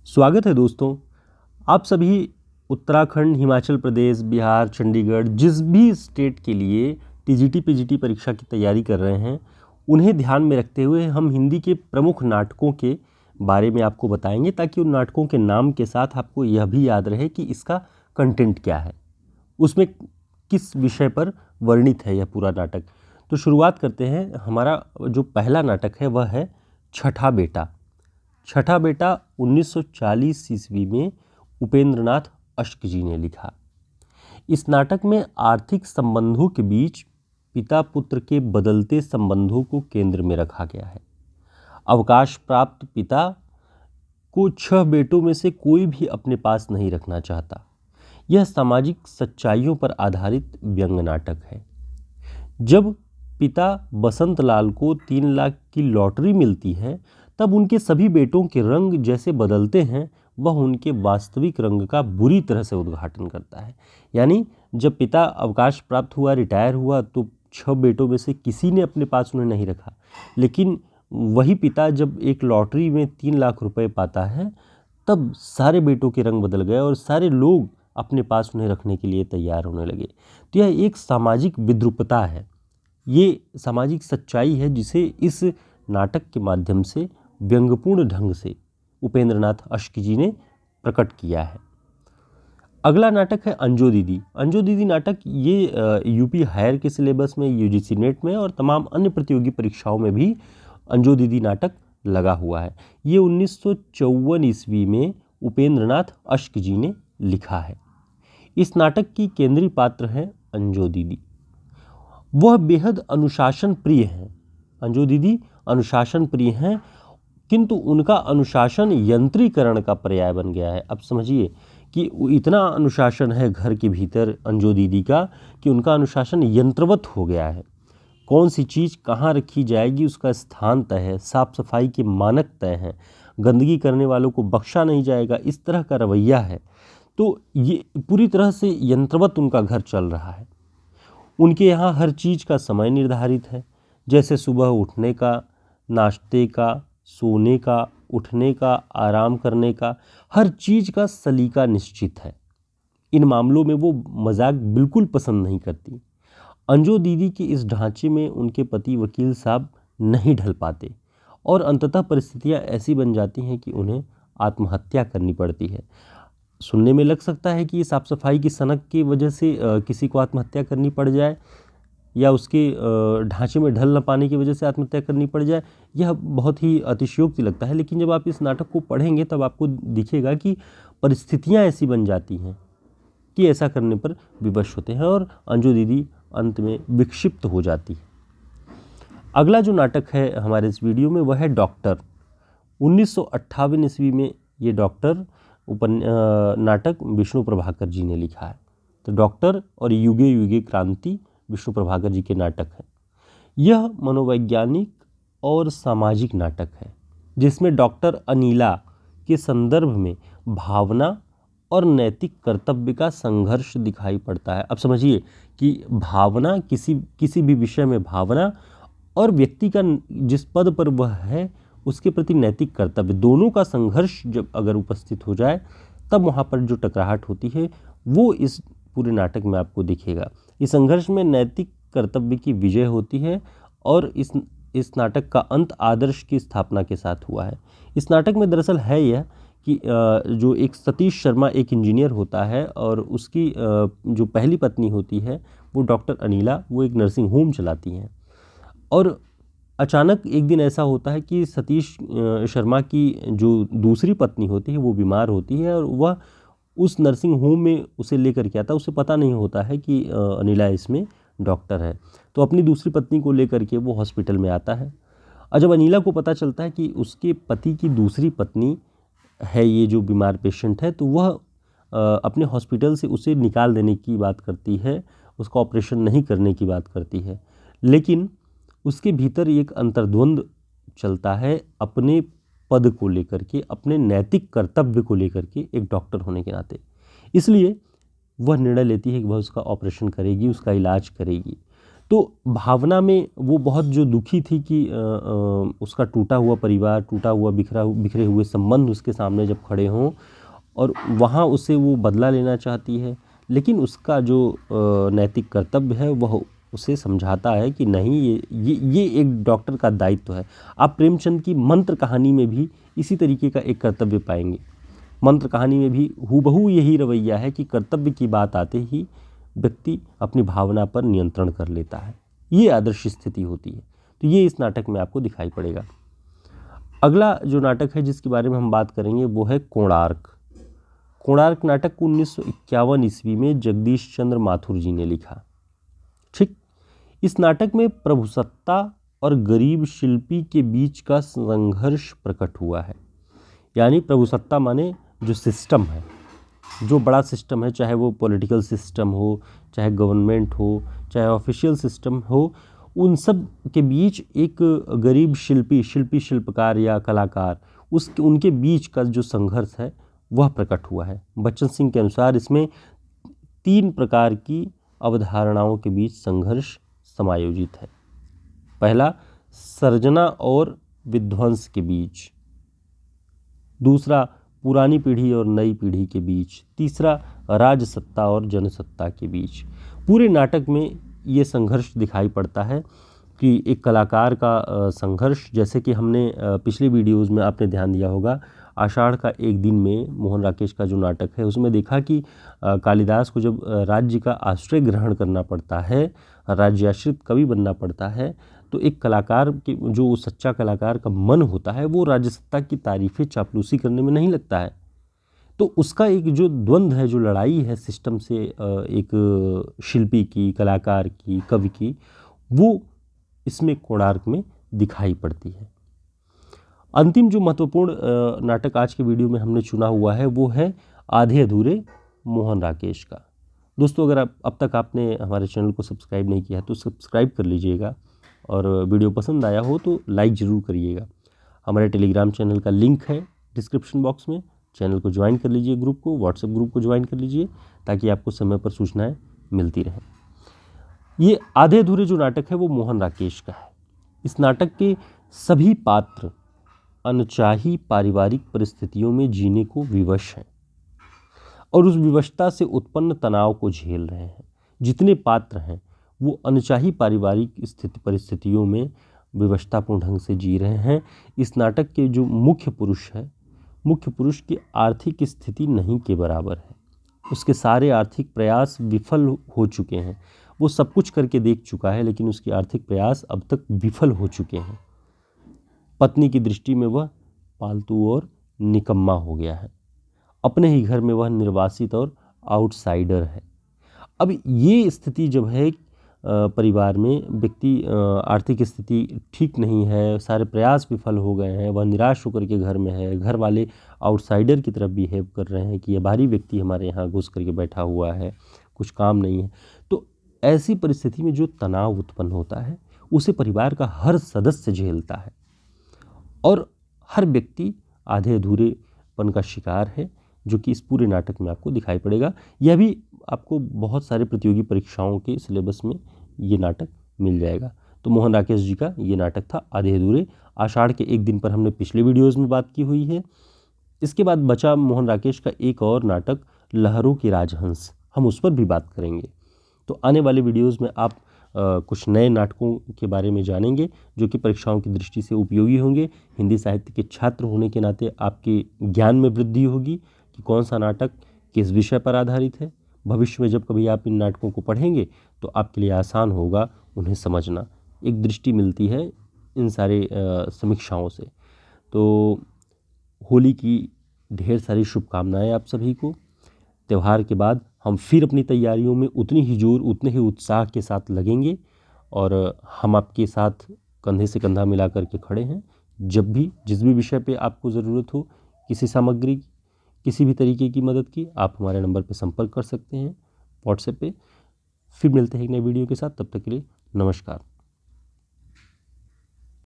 स्वागत है दोस्तों। आप सभी उत्तराखंड, हिमाचल प्रदेश, बिहार, चंडीगढ़ जिस भी स्टेट के लिए टीजीटी पीजीटी परीक्षा की तैयारी कर रहे हैं, उन्हें ध्यान में रखते हुए हम हिंदी के प्रमुख नाटकों के बारे में आपको बताएंगे, ताकि उन नाटकों के नाम के साथ आपको यह भी याद रहे कि इसका कंटेंट क्या है, उसमें किस विषय पर वर्णित है यह पूरा नाटक। तो शुरुआत करते हैं। हमारा जो पहला नाटक है वह है छठा बेटा। छठा बेटा 1940 ईस्वी में उपेंद्रनाथ अश्क जी ने लिखा। इस नाटक में आर्थिक संबंधों के बीच पिता पुत्र के बदलते संबंधों को केंद्र में रखा गया है। अवकाश प्राप्त पिता को 6 बेटों में से कोई भी अपने पास नहीं रखना चाहता। यह सामाजिक सच्चाइयों पर आधारित व्यंग्य नाटक है। जब पिता बसंत लाल को 3 लाख की लॉटरी मिलती है, तब उनके सभी बेटों के रंग जैसे बदलते हैं, वह उनके वास्तविक रंग का बुरी तरह से उद्घाटन करता है। यानी जब पिता अवकाश प्राप्त हुआ, रिटायर हुआ, तो 6 बेटों में से किसी ने अपने पास उन्हें नहीं रखा, लेकिन वही पिता जब एक लॉटरी में 3 लाख रुपए पाता है, तब सारे बेटों के रंग बदल गए और सारे लोग अपने पास उन्हें रखने के लिए तैयार होने लगे। तो यह एक सामाजिक विद्रूपता है, ये सामाजिक सच्चाई है, जिसे इस नाटक के माध्यम से व्यंग्यपूर्ण ढंग से उपेंद्रनाथ अश्क जी ने प्रकट किया है। अगला नाटक है अंजो दीदी। अंजो दीदी नाटक ये यूपी हायर के सिलेबस में, यूजीसी नेट में और तमाम अन्य प्रतियोगी परीक्षाओं में भी अंजो दीदी नाटक लगा हुआ है। ये 1954 ईस्वी में उपेंद्रनाथ अश्क जी ने लिखा है। इस नाटक की केंद्रीय पात्र है अंजो दीदी। वह बेहद अनुशासन प्रिय हैं। अंजो दीदी अनुशासन प्रिय हैं, किंतु उनका अनुशासन यंत्रीकरण का पर्याय बन गया है। अब समझिए कि इतना अनुशासन है घर के भीतर अंजो दीदी का कि उनका अनुशासन यंत्रवत हो गया है। कौन सी चीज़ कहाँ रखी जाएगी उसका स्थान तय है, साफ सफाई के मानक तय हैं, गंदगी करने वालों को बख्शा नहीं जाएगा, इस तरह का रवैया है। तो ये पूरी तरह से यंत्रवत उनका घर चल रहा है। उनके यहाँ हर चीज़ का समय निर्धारित है, जैसे सुबह उठने का, नाश्ते का, सोने का, उठने का, आराम करने का, हर चीज़ का सलीका निश्चित है। इन मामलों में वो मजाक बिल्कुल पसंद नहीं करती। अंजो दीदी के इस ढांचे में उनके पति वकील साहब नहीं ढल पाते और अंततः परिस्थितियां ऐसी बन जाती हैं कि उन्हें आत्महत्या करनी पड़ती है। सुनने में लग सकता है कि साफ सफाई की सनक की वजह से किसी को आत्महत्या करनी पड़ जाए, या उसके ढांचे में ढल न पाने की वजह से आत्महत्या करनी पड़ जाए, यह बहुत ही अतिशयोक्ति लगता है। लेकिन जब आप इस नाटक को पढ़ेंगे तब आपको दिखेगा कि परिस्थितियां ऐसी बन जाती हैं कि ऐसा करने पर विवश होते हैं और अंजू दीदी अंत में विक्षिप्त हो जाती है। अगला जो नाटक है हमारे इस वीडियो में वह है डॉक्टर। 1958 ईस्वी में ये डॉक्टर नाटक विष्णु प्रभाकर जी ने लिखा है। तो डॉक्टर और युगे युगे क्रांति विष्णु प्रभाकर जी के नाटक है। यह मनोवैज्ञानिक और सामाजिक नाटक है, जिसमें डॉक्टर अनीला के संदर्भ में भावना और नैतिक कर्तव्य का संघर्ष दिखाई पड़ता है। अब समझिए कि भावना, किसी भी विषय में भावना, और व्यक्ति का जिस पद पर वह है उसके प्रति नैतिक कर्तव्य, दोनों का संघर्ष जब अगर उपस्थित हो जाए, तब वहाँ पर जो टकराहट होती है वो इस पूरे नाटक में आपको दिखेगा। इस संघर्ष में नैतिक कर्तव्य की विजय होती है और इस नाटक का अंत आदर्श की स्थापना के साथ हुआ है। इस नाटक में दरअसल है यह कि जो एक सतीश शर्मा एक इंजीनियर होता है और उसकी जो पहली पत्नी होती है वो डॉक्टर अनीला, वो एक नर्सिंग होम चलाती हैं। और अचानक एक दिन ऐसा होता है कि सतीश शर्मा की जो दूसरी पत्नी होती है वो बीमार होती है और वह उस नर्सिंग होम में उसे लेकर के आता है। उसे पता नहीं होता है कि अनिला इसमें डॉक्टर है। तो अपनी दूसरी पत्नी को लेकर के वो हॉस्पिटल में आता है और जब अनिला को पता चलता है कि उसके पति की दूसरी पत्नी है ये जो बीमार पेशेंट है, तो वह अपने हॉस्पिटल से उसे निकाल देने की बात करती है, उसका ऑपरेशन नहीं करने की बात करती है। लेकिन उसके भीतर एक अंतर्द्वंद चलता है अपने पद को लेकर के, अपने नैतिक कर्तव्य को लेकर के एक डॉक्टर होने के नाते। इसलिए वह निर्णय लेती है कि वह उसका ऑपरेशन करेगी, उसका इलाज करेगी। तो भावना में वो बहुत जो दुखी थी कि उसका टूटा हुआ परिवार, टूटा हुआ बिखरे हुए संबंध उसके सामने जब खड़े हों और वहाँ उसे वो बदला लेना चाहती है, लेकिन उसका जो नैतिक कर्तव्य है वह उसे समझाता है कि नहीं, ये एक डॉक्टर का दायित्व है। आप प्रेमचंद की मंत्र कहानी में भी इसी तरीके का एक कर्तव्य पाएंगे। मंत्र कहानी में भी हूबहू यही रवैया है कि कर्तव्य की बात आते ही व्यक्ति अपनी भावना पर नियंत्रण कर लेता है। ये आदर्श स्थिति होती है। तो ये इस नाटक में आपको दिखाई पड़ेगा। अगला जो नाटक है जिसके बारे में हम बात करेंगे वो है कोणार्क। कोणार्क नाटक को 1951 ईस्वी में जगदीश चंद्र माथुर जी ने लिखा। ठीक, इस नाटक में प्रभुसत्ता और गरीब शिल्पी के बीच का संघर्ष प्रकट हुआ है। यानी प्रभुसत्ता माने जो सिस्टम है, जो बड़ा सिस्टम है, चाहे वो पॉलिटिकल सिस्टम हो, चाहे गवर्नमेंट हो, चाहे ऑफिशियल सिस्टम हो, उन सब के बीच एक गरीब शिल्पकार या कलाकार, उनके बीच का जो संघर्ष है वह प्रकट हुआ है। बच्चन सिंह के अनुसार इसमें 3 प्रकार की अवधारणाओं के बीच संघर्ष समायोजित है। पहला, सर्जना और विध्वंस के बीच। दूसरा, पुरानी पीढ़ी और नई पीढ़ी के बीच। तीसरा, राजसत्ता और जनसत्ता के बीच। पूरे नाटक में ये संघर्ष दिखाई पड़ता है कि एक कलाकार का संघर्ष, जैसे कि हमने पिछले वीडियोज़ में आपने ध्यान दिया होगा, आषाढ़ का एक दिन में मोहन राकेश का जो नाटक है उसमें देखा कि कालिदास को जब राज्य का आश्रय ग्रहण करना पड़ता है, राज्याश्रित कवि बनना पड़ता है, तो एक कलाकार के जो सच्चा कलाकार का मन होता है वो राजसत्ता की तारीफ़ें चापलूसी करने में नहीं लगता है। तो उसका एक जो द्वंद्व है, जो लड़ाई है सिस्टम से एक शिल्पी की, कलाकार की, कवि की, वो इसमें कोणार्क में दिखाई पड़ती है। अंतिम जो महत्वपूर्ण नाटक आज के वीडियो में हमने चुना हुआ है वो है आधे अधूरे मोहन राकेश का। दोस्तों, अगर अब तक आपने हमारे चैनल को सब्सक्राइब नहीं किया तो सब्सक्राइब कर लीजिएगा, और वीडियो पसंद आया हो तो लाइक ज़रूर करिएगा। हमारे टेलीग्राम चैनल का लिंक है डिस्क्रिप्शन बॉक्स में, चैनल को ज्वाइन कर लीजिए, ग्रुप को, व्हाट्सएप ग्रुप को ज्वाइन कर लीजिए ताकि आपको समय पर सूचनाएं मिलती रहें। ये आधे अधूरे जो नाटक है वो मोहन राकेश का है। इस नाटक के सभी पात्र अनचाही पारिवारिक परिस्थितियों में जीने को विवश हैं और उस विवशता से उत्पन्न तनाव को झेल रहे हैं। जितने पात्र हैं वो अनचाही पारिवारिक परिस्थितियों में विवशतापूर्ण ढंग से जी रहे हैं। इस नाटक के जो मुख्य पुरुष है, मुख्य पुरुष की आर्थिक स्थिति नहीं के बराबर है। उसके सारे आर्थिक प्रयास विफल हो चुके हैं। वो सब कुछ करके देख चुका है लेकिन उसके आर्थिक प्रयास अब तक विफल हो चुके हैं। पत्नी की दृष्टि में वह पालतू और निकम्मा हो गया है। अपने ही घर में वह निर्वासित और आउटसाइडर है। अब ये स्थिति जब है परिवार में, व्यक्ति आर्थिक स्थिति ठीक नहीं है, सारे प्रयास विफल हो गए हैं, वह निराश होकर के घर में है, घर वाले आउटसाइडर की तरफ बिहेव कर रहे हैं कि ये बाहरी व्यक्ति हमारे यहाँ घुस करके बैठा हुआ है, कुछ काम नहीं है। तो ऐसी परिस्थिति में जो तनाव उत्पन्न होता है उसे परिवार का हर सदस्य झेलता है और हर व्यक्ति आधे अधूरेपन का शिकार है, जो कि इस पूरे नाटक में आपको दिखाई पड़ेगा। यह भी आपको बहुत सारे प्रतियोगी परीक्षाओं के सिलेबस में ये नाटक मिल जाएगा। तो मोहन राकेश जी का ये नाटक था आधे अधूरे। आषाढ़ के एक दिन पर हमने पिछले वीडियोज़ में बात की हुई है। इसके बाद बचा मोहन राकेश का एक और नाटक लहरों की राजहंस, हम उस पर भी बात करेंगे। तो आने वाले वीडियोज़ में आप कुछ नए नाटकों के बारे में जानेंगे जो कि परीक्षाओं की दृष्टि से उपयोगी होंगे। हिंदी साहित्य के छात्र होने के नाते आपके ज्ञान में वृद्धि होगी कि कौन सा नाटक किस विषय पर आधारित है। भविष्य में जब कभी आप इन नाटकों को पढ़ेंगे तो आपके लिए आसान होगा उन्हें समझना। एक दृष्टि मिलती है इन सारे समीक्षाओं से। तो होली की ढेर सारी शुभकामनाएं आप सभी को। त्यौहार के बाद हम फिर अपनी तैयारियों में उतनी ही जोर, उतने ही उत्साह के साथ लगेंगे और हम आपके साथ कंधे से कंधा मिला करके खड़े हैं। जब भी जिस भी विषय पे आपको ज़रूरत हो, किसी सामग्री, किसी भी तरीके की मदद की, आप हमारे नंबर पे संपर्क कर सकते हैं व्हाट्सएप पे। फिर मिलते हैं एक नए वीडियो के साथ, तब तक के लिए नमस्कार।